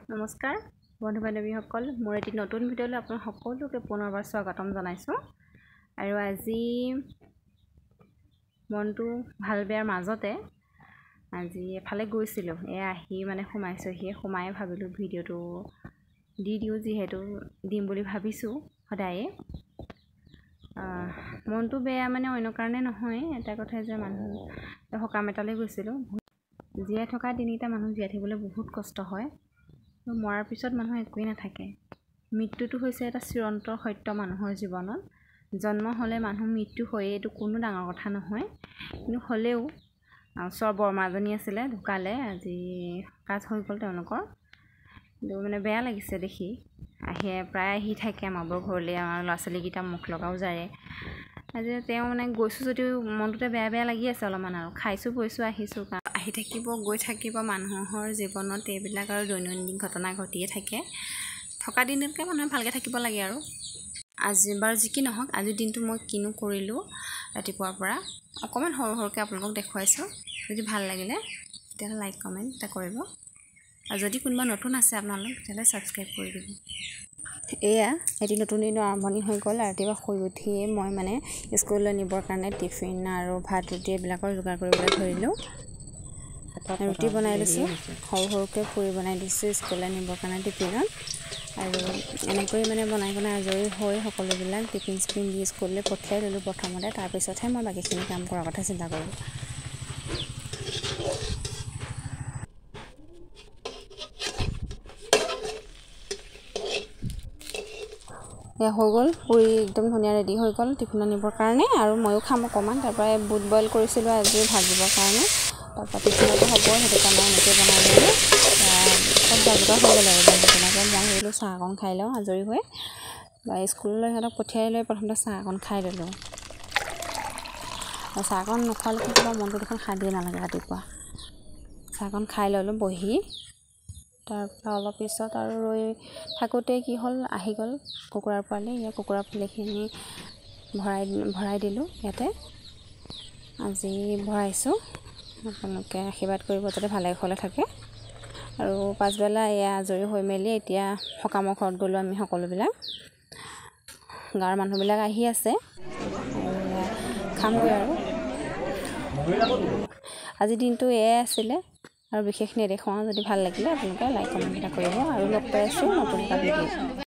নমস্কাৰ বন্ধু বান্ধৱীসকল, মোৰ এটি নতুন ভিডিঅ'লৈ আপোনাক সকলোকে পুনৰবাৰ স্বাগতম জনাইছোঁ। আৰু আজি মনটো ভাল বেয়াৰ মাজতে আজি এফালে গৈছিলোঁ, আহি সোমাইছোঁহি। সোমাই ভাবিলোঁ ভিডিঅ'টো দি দিওঁ, যিহেতু দিম বুলি ভাবিছোঁ সদায়ে। মনটো বেয়া অন্য কাৰণে নহয়, এটা কথা যে মানুহ সকাম এটালৈ গৈছিলোঁ। জীয়াই থকা দিনকেইটা মানুহ জীয়াই থাকিবলৈ বহুত কষ্ট হয়। মৰাৰ পিছত মানুহ একোৱেই নাথাকে। মৃত্যুটো হৈছে এটা চিৰন্ত সত্য মানুহৰ জীৱনত। জন্ম হ'লে মানুহ মৃত্যু হয়েই, এইটো কোনো ডাঙৰ কথা নহয়। কিন্তু হ'লেও ওচৰৰ বৰমাজনী আছিলে, ঢুকালে। আজি কাজ হৈ গ'ল তেওঁলোকৰ। কিন্তু বেয়া লাগিছে দেখি। প্ৰায় আহি থাকে আমাৰ ঘৰলৈ, আমাৰ ল'ৰা ছোৱালীকেইটা মুখ লগাও যায়। আজি তেওঁ গৈছোঁ যদিও মনটোতে বেয়া লাগি আছে অলপমান। আৰু খাইছোঁ বৈছোঁ আহিছোঁ, আহি থাকিব গৈ থাকিব। মানুহৰ জীৱনত এইবিলাক আৰু দৈনন্দিন ঘটনা ঘটিয়ে থাকে। থকা দিনতকৈ মানুহে ভালকৈ থাকিব লাগে। আৰু আজি বাৰু যি কি নহওক, আজিৰ দিনটো মই কিনো কৰিলোঁ ৰাতিপুৱাৰ পৰা অকণমান সৰুকৈ আপোনালোকক দেখুৱাইছোঁ। যদি ভাল লাগিলে তেতিয়াহ'লে লাইক কমেণ্ট এটা কৰিব, আৰু যদি কোনোবা নতুন আছে আপোনালোক তেতিয়াহ'লে ছাবস্ক্ৰাইব কৰি দিব। এটি নতুন দিনৰ আৰম্ভণি হৈ গ'ল। ৰাতিপুৱা শুই উঠিয়ে মই স্কুললৈ নিবৰ কাৰণে টিফিন আৰু ভাত ৰুটি এইবিলাকৰ যোগাৰ কৰিবলৈ ধৰিলোঁ। ৰুটি বনাই দিছোঁ, সৰুকৈ পুৰি বনাই দিছোঁ স্কুললৈ নিবৰ কাৰণে টিফিনত। আৰু এনেকৈ বনাই আজৰি হৈ সকলোবিলাক টিফিন চিফিন দি স্কুললৈ পঠিয়াই ল'লোঁ প্ৰথমতে। তাৰপিছতহে মই বাকীখিনি কাম কৰাৰ কথা চিন্তা কৰিলোঁ। হৈ গ'ল পুৰি, একদম ধুনীয়া ৰেডি হৈ গ'ল টিফিনত নিবৰ কাৰণে। আৰু ময়ো খাম অকণমান। তাৰপৰা বুট বইল কৰিছিলোঁ আজি ভাজিবৰ কাৰণে। তাৰপৰা টিফিনতো হ'ব, সেইটো কাৰণে এনেকৈ বনাই দিলোঁ। চব জাজোগাৰ হৈ গ'ল আৰু তেনেকৈ মই ভাবিলোঁ চাহ অকণ খাই লওঁ আজৰি হৈ। স্কুললৈ সিহঁতক পঠিয়াই লৈ প্ৰথমতে চাহ অকণ খাই ল'লোঁ। আৰু চাহকণ নোখোৱালৈকে কিবা মনটো দেখোন শান্তিয়ে নালাগে ৰাতিপুৱা। চাহকণ খাই ল'লোঁ বহি। তাৰপৰা অলপ পিছত আৰু ৰৈ থাকোঁতে কি হ'ল, আহি গ'ল কুকুৰাৰ পোৱালি। কুকুৰাৰ পোৱালিখিনি ভৰাই দিলোঁ ইয়াতে। আজি ভৰাইছোঁ, আপোনালোকে আশীৰ্বাদ কৰিব যাতে ভালে কুশলে থাকে। আৰু পাছবেলা আজৰি হৈ মেলি এতিয়া সকামৰ ঘৰত গ'লোঁ আমি সকলোবিলাক। গাঁৱৰ মানুহবিলাক আহি আছে, খামগৈ আৰু। আজিৰ দিনটো আছিলে, আৰু বিশেষ নেদেখুৱাওঁ। যদি ভাল লাগিলে আপোনালোকে লাইক কমেণ্ট এটা কৰিব। আৰু লগ পাই আছোঁ নতুন এটা ভিডিঅ'।